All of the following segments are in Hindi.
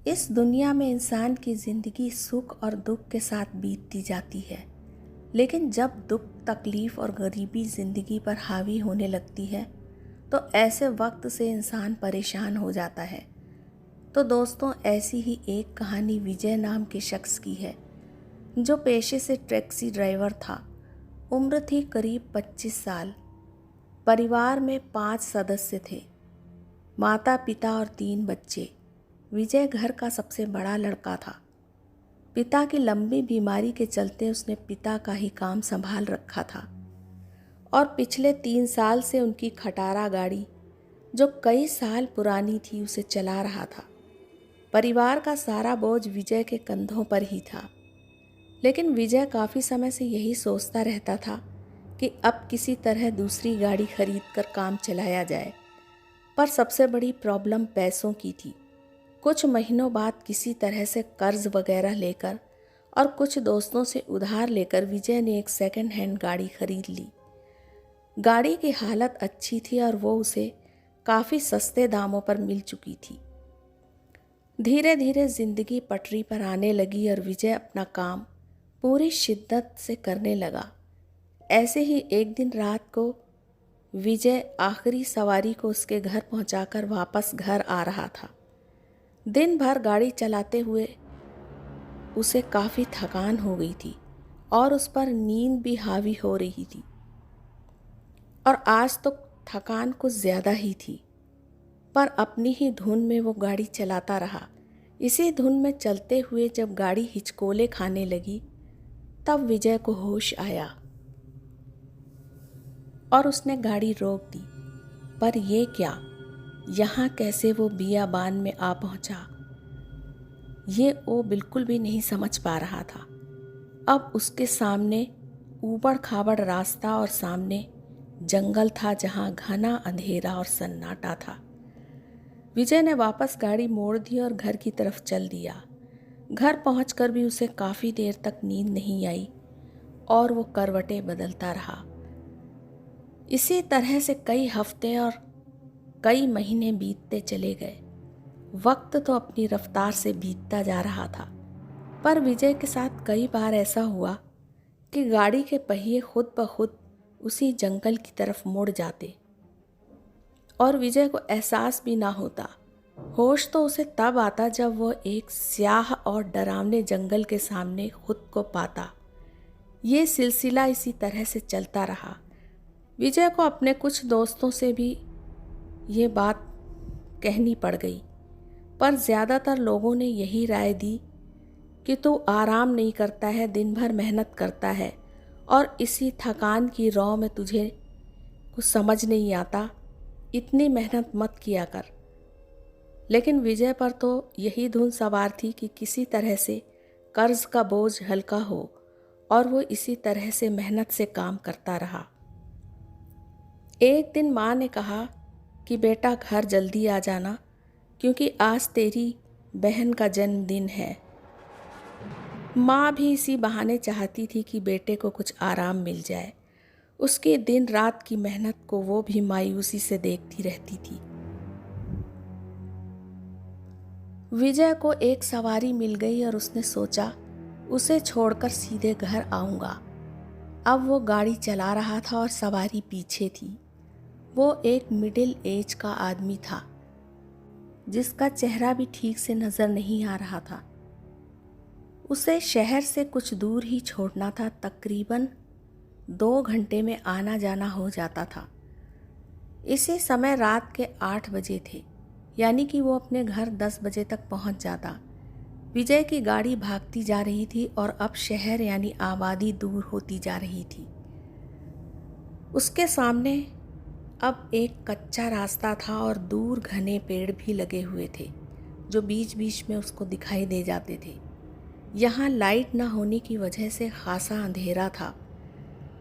इस दुनिया में इंसान की ज़िंदगी सुख और दुख के साथ बीतती जाती है, लेकिन जब दुख, तकलीफ़ और गरीबी ज़िंदगी पर हावी होने लगती है तो ऐसे वक्त से इंसान परेशान हो जाता है। तो दोस्तों, ऐसी ही एक कहानी विजय नाम के शख्स की है, जो पेशे से टैक्सी ड्राइवर था। उम्र थी करीब 25 साल। परिवार में 5 सदस्य थे, माता पिता और 3 बच्चे। विजय घर का सबसे बड़ा लड़का था। पिता की लंबी बीमारी के चलते उसने पिता का ही काम संभाल रखा था और पिछले 3 साल से उनकी खटारा गाड़ी, जो कई साल पुरानी थी, उसे चला रहा था। परिवार का सारा बोझ विजय के कंधों पर ही था। लेकिन विजय काफ़ी समय से यही सोचता रहता था कि अब किसी तरह दूसरी गाड़ी खरीद कर काम चलाया जाए। पर सबसे बड़ी प्रॉब्लम पैसों की थी। कुछ महीनों बाद किसी तरह से कर्ज वगैरह लेकर और कुछ दोस्तों से उधार लेकर विजय ने एक सेकंड हैंड गाड़ी खरीद ली। गाड़ी की हालत अच्छी थी और वो उसे काफ़ी सस्ते दामों पर मिल चुकी थी। धीरे धीरे जिंदगी पटरी पर आने लगी और विजय अपना काम पूरी शिद्दत से करने लगा। ऐसे ही एक दिन रात को विजय आखिरी सवारी को उसके घर पहुंचाकर वापस घर आ रहा था। दिन भर गाड़ी चलाते हुए उसे काफ़ी थकान हो गई थी और उस पर नींद भी हावी हो रही थी। और आज तो थकान कुछ ज़्यादा ही थी, पर अपनी ही धुन में वो गाड़ी चलाता रहा। इसी धुन में चलते हुए जब गाड़ी हिचकोले खाने लगी, तब विजय को होश आया और उसने गाड़ी रोक दी। पर ये क्या, यहाँ कैसे वो बियाबान में आ पहुँचा, ये वो बिल्कुल भी नहीं समझ पा रहा था। अब उसके सामने ऊबड़ खाबड़ रास्ता और सामने जंगल था, जहाँ घना अंधेरा और सन्नाटा था। विजय ने वापस गाड़ी मोड़ दी और घर की तरफ चल दिया। घर पहुंचकर भी उसे काफ़ी देर तक नींद नहीं आई और वो करवटें बदलता रहा। इसी तरह से कई हफ्ते और कई महीने बीतते चले गए। वक्त तो अपनी रफ्तार से बीतता जा रहा था, पर विजय के साथ कई बार ऐसा हुआ कि गाड़ी के पहिए खुद ब खुद उसी जंगल की तरफ मुड़ जाते और विजय को एहसास भी ना होता। होश तो उसे तब आता जब वो एक स्याह और डरावने जंगल के सामने खुद को पाता। ये सिलसिला इसी तरह से चलता रहा। विजय को अपने कुछ दोस्तों से भी ये बात कहनी पड़ गई, पर ज़्यादातर लोगों ने यही राय दी कि तू आराम नहीं करता है, दिन भर मेहनत करता है और इसी थकान की रौ में तुझे कुछ समझ नहीं आता, इतनी मेहनत मत किया कर। लेकिन विजय पर तो यही धुन सवार थी कि किसी तरह से कर्ज का बोझ हल्का हो, और वो इसी तरह से मेहनत से काम करता रहा। एक दिन माँ ने कहा कि बेटा, घर जल्दी आ जाना, क्योंकि आज तेरी बहन का जन्मदिन है। माँ भी इसी बहाने चाहती थी कि बेटे को कुछ आराम मिल जाए। उसकी दिन रात की मेहनत को वो भी मायूसी से देखती रहती थी। विजय को एक सवारी मिल गई और उसने सोचा उसे छोड़कर सीधे घर आऊँगा। अब वो गाड़ी चला रहा था और सवारी पीछे थी। वो एक मिडिल एज का आदमी था, जिसका चेहरा भी ठीक से नज़र नहीं आ रहा था। उसे शहर से कुछ दूर ही छोड़ना था। तकरीबन 2 घंटे में आना जाना हो जाता था। इसी समय रात के 8 बजे थे, यानी कि वो अपने घर 10 बजे तक पहुंच जाता। विजय की गाड़ी भागती जा रही थी और अब शहर यानी आबादी दूर होती जा रही थी। उसके सामने अब एक कच्चा रास्ता था और दूर घने पेड़ भी लगे हुए थे, जो बीच बीच में उसको दिखाई दे जाते थे। यहाँ लाइट न होने की वजह से खासा अंधेरा था।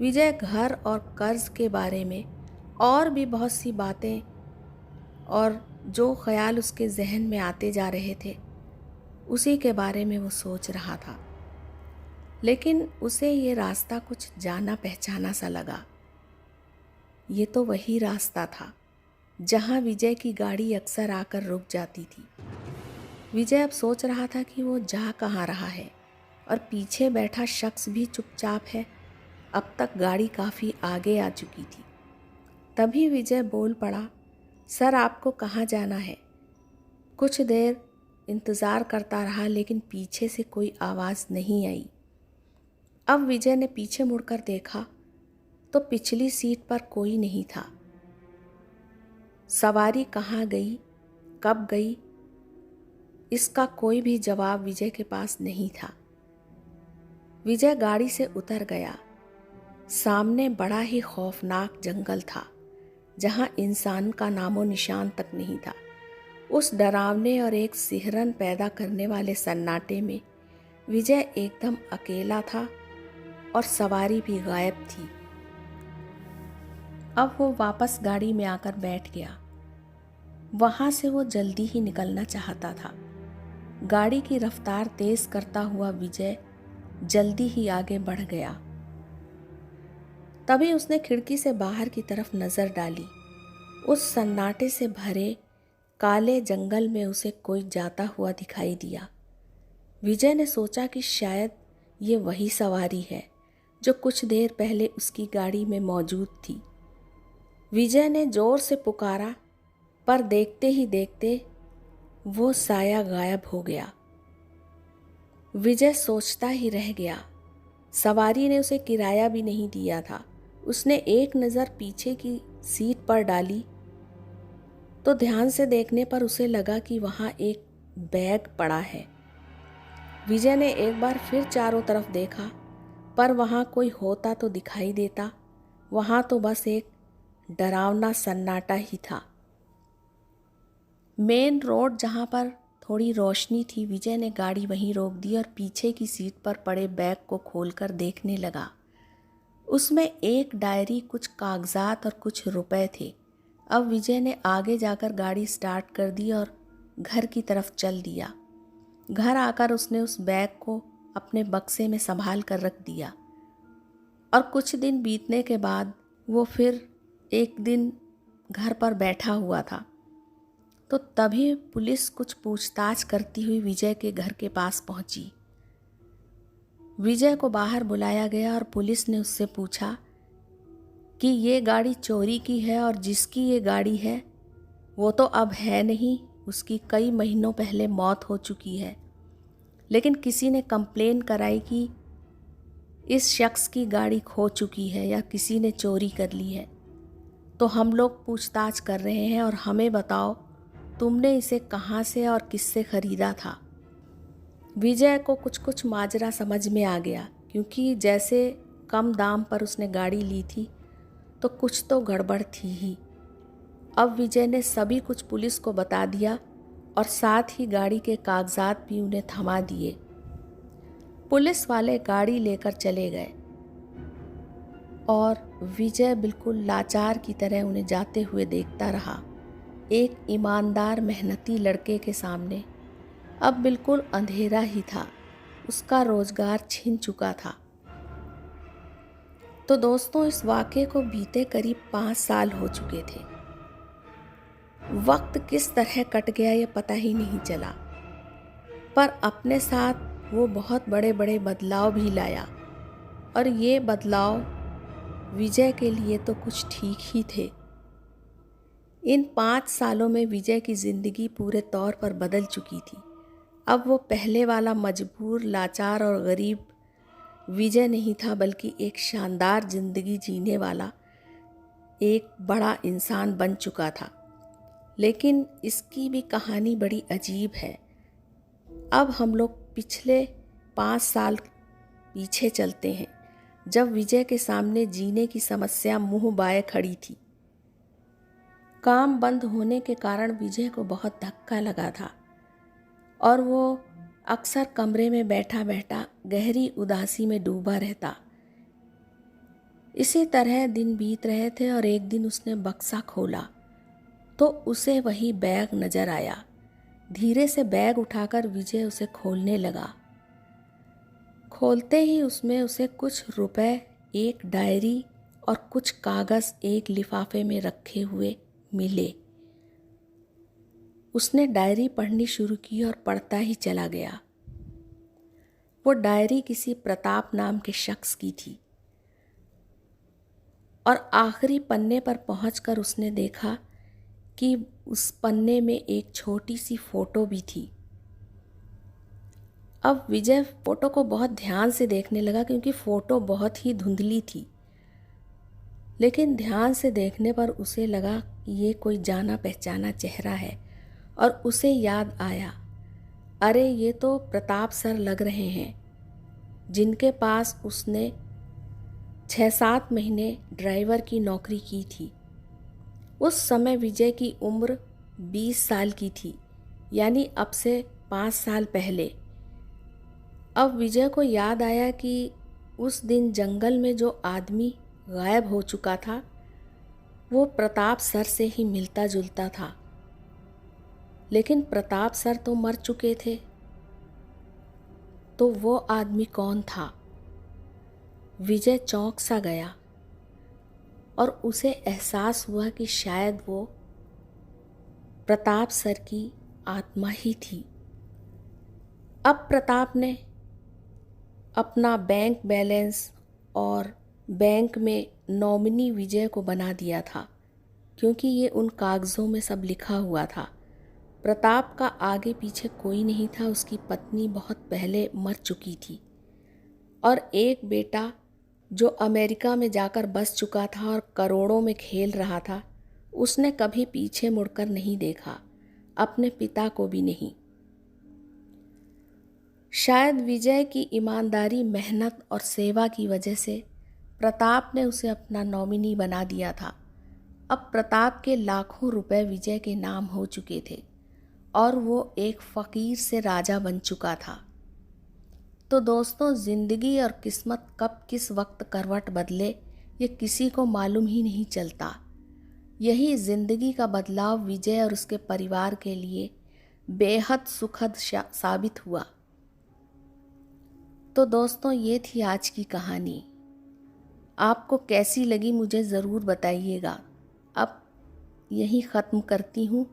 विजय घर और कर्ज के बारे में और भी बहुत सी बातें और जो ख्याल उसके जहन में आते जा रहे थे, उसी के बारे में वो सोच रहा था। लेकिन उसे ये रास्ता कुछ जाना पहचाना सा लगा। ये तो वही रास्ता था जहाँ विजय की गाड़ी अक्सर आकर रुक जाती थी। विजय अब सोच रहा था कि वो जा कहाँ रहा है और पीछे बैठा शख्स भी चुपचाप है। अब तक गाड़ी काफ़ी आगे आ चुकी थी। तभी विजय बोल पड़ा, सर आपको कहाँ जाना है? कुछ देर इंतज़ार करता रहा लेकिन पीछे से कोई आवाज़ नहीं आई। अब विजय ने पीछे मुड़कर देखा तो पिछली सीट पर कोई नहीं था। सवारी कहाँ गई, कब गई, इसका कोई भी जवाब विजय के पास नहीं था। विजय गाड़ी से उतर गया। सामने बड़ा ही खौफनाक जंगल था जहां इंसान का नामो निशान तक नहीं था। उस डरावने और एक सिहरन पैदा करने वाले सन्नाटे में विजय एकदम अकेला था और सवारी भी गायब थी। अब वो वापस गाड़ी में आकर बैठ गया। वहां से वो जल्दी ही निकलना चाहता था। गाड़ी की रफ्तार तेज करता हुआ विजय जल्दी ही आगे बढ़ गया। तभी उसने खिड़की से बाहर की तरफ नजर डाली। उस सन्नाटे से भरे काले जंगल में उसे कोई जाता हुआ दिखाई दिया। विजय ने सोचा कि शायद ये वही सवारी है जो कुछ देर पहले उसकी गाड़ी में मौजूद थी। विजय ने जोर से पुकारा, पर देखते ही देखते वो साया गायब हो गया। विजय सोचता ही रह गया। सवारी ने उसे किराया भी नहीं दिया था। उसने एक नज़र पीछे की सीट पर डाली तो ध्यान से देखने पर उसे लगा कि वहाँ एक बैग पड़ा है। विजय ने एक बार फिर चारों तरफ देखा, पर वहाँ कोई होता तो दिखाई देता। वहाँ तो बस एक डरावना सन्नाटा ही था। मेन रोड जहाँ पर थोड़ी रोशनी थी, विजय ने गाड़ी वहीं रोक दी और पीछे की सीट पर पड़े बैग को खोलकर देखने लगा। उसमें एक डायरी, कुछ कागजात और कुछ रुपए थे। अब विजय ने आगे जाकर गाड़ी स्टार्ट कर दी और घर की तरफ चल दिया। घर आकर उसने उस बैग को अपने बक्से में संभाल कर रख दिया और कुछ दिन बीतने के बाद वो फिर एक दिन घर पर बैठा हुआ था तो तभी पुलिस कुछ पूछताछ करती हुई विजय के घर के पास पहुंची। विजय को बाहर बुलाया गया और पुलिस ने उससे पूछा कि ये गाड़ी चोरी की है और जिसकी ये गाड़ी है वो तो अब है नहीं, उसकी कई महीनों पहले मौत हो चुकी है, लेकिन किसी ने कंप्लेन कराई कि इस शख्स की गाड़ी खो चुकी है या किसी ने चोरी कर ली है। तो हम लोग पूछताछ कर रहे हैं और हमें बताओ तुमने इसे कहाँ से और किससे ख़रीदा था। विजय को कुछ कुछ माजरा समझ में आ गया, क्योंकि जैसे कम दाम पर उसने गाड़ी ली थी तो कुछ तो गड़बड़ थी ही। अब विजय ने सभी कुछ पुलिस को बता दिया और साथ ही गाड़ी के कागजात भी उन्हें थमा दिए। पुलिस वाले गाड़ी लेकर चले गए और विजय बिल्कुल लाचार की तरह उन्हें जाते हुए देखता रहा। एक ईमानदार मेहनती लड़के के सामने अब बिल्कुल अंधेरा ही था। उसका रोजगार छिन चुका था। तो दोस्तों, इस वाक़े को बीते करीब 5 साल हो चुके थे। वक्त किस तरह कट गया ये पता ही नहीं चला, पर अपने साथ वो बहुत बड़े बड़े बदलाव भी लाया और ये बदलाव विजय के लिए तो कुछ ठीक ही थे। इन 5 सालों में विजय की ज़िंदगी पूरे तौर पर बदल चुकी थी। अब वो पहले वाला मजबूर, लाचार और गरीब विजय नहीं था, बल्कि एक शानदार ज़िंदगी जीने वाला एक बड़ा इंसान बन चुका था। लेकिन इसकी भी कहानी बड़ी अजीब है। अब हम लोग पिछले 5 साल पीछे चलते हैं, जब विजय के सामने जीने की समस्या मुंह बाए खड़ी थी। काम बंद होने के कारण विजय को बहुत धक्का लगा था और वो अक्सर कमरे में बैठा बैठा गहरी उदासी में डूबा रहता। इसी तरह दिन बीत रहे थे और एक दिन उसने बक्सा खोला तो उसे वही बैग नजर आया। धीरे से बैग उठाकर विजय उसे खोलने लगा। खोलते ही उसमें उसे कुछ रुपए, एक डायरी और कुछ कागज़ एक लिफाफे में रखे हुए मिले। उसने डायरी पढ़नी शुरू की और पढ़ता ही चला गया। वो डायरी किसी प्रताप नाम के शख्स की थी और आखिरी पन्ने पर पहुंचकर उसने देखा कि उस पन्ने में एक छोटी सी फोटो भी थी। अब विजय फोटो को बहुत ध्यान से देखने लगा क्योंकि फोटो बहुत ही धुंधली थी, लेकिन ध्यान से देखने पर उसे लगा कि ये कोई जाना पहचाना चेहरा है और उसे याद आया, अरे ये तो प्रताप सर लग रहे हैं जिनके पास उसने 6-7 महीने ड्राइवर की नौकरी की थी। उस समय विजय की उम्र 20 साल की थी, यानी अब से 5 साल पहले। अब विजय को याद आया कि उस दिन जंगल में जो आदमी गायब हो चुका था वो प्रताप सर से ही मिलता जुलता था, लेकिन प्रताप सर तो मर चुके थे। तो वो आदमी कौन था? विजय चौंक सा गया और उसे एहसास हुआ कि शायद वो प्रताप सर की आत्मा ही थी। अब प्रताप ने अपना बैंक बैलेंस और बैंक में नॉमिनी विजय को बना दिया था, क्योंकि ये उन कागज़ों में सब लिखा हुआ था। प्रताप का आगे पीछे कोई नहीं था, उसकी पत्नी बहुत पहले मर चुकी थी और एक बेटा जो अमेरिका में जाकर बस चुका था और करोड़ों में खेल रहा था, उसने कभी पीछे मुड़कर नहीं देखा, अपने पिता को भी नहीं। शायद विजय की ईमानदारी, मेहनत और सेवा की वजह से प्रताप ने उसे अपना नॉमिनी बना दिया था। अब प्रताप के लाखों रुपए विजय के नाम हो चुके थे और वो एक फ़कीर से राजा बन चुका था। तो दोस्तों, ज़िंदगी और किस्मत कब किस वक्त करवट बदले ये किसी को मालूम ही नहीं चलता। यही ज़िंदगी का बदलाव विजय और उसके परिवार के लिए बेहद सुखद साबित हुआ। तो दोस्तों, ये थी आज की कहानी। आपको कैसी लगी मुझे ज़रूर बताइएगा। अब यहीं ख़त्म करती हूँ।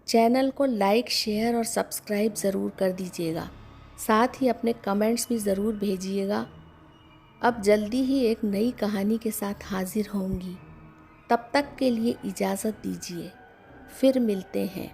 चैनल को लाइक, शेयर और सब्सक्राइब ज़रूर कर दीजिएगा। साथ ही अपने कमेंट्स भी ज़रूर भेजिएगा। अब जल्दी ही एक नई कहानी के साथ हाजिर होंगी। तब तक के लिए इजाज़त दीजिए, फिर मिलते हैं।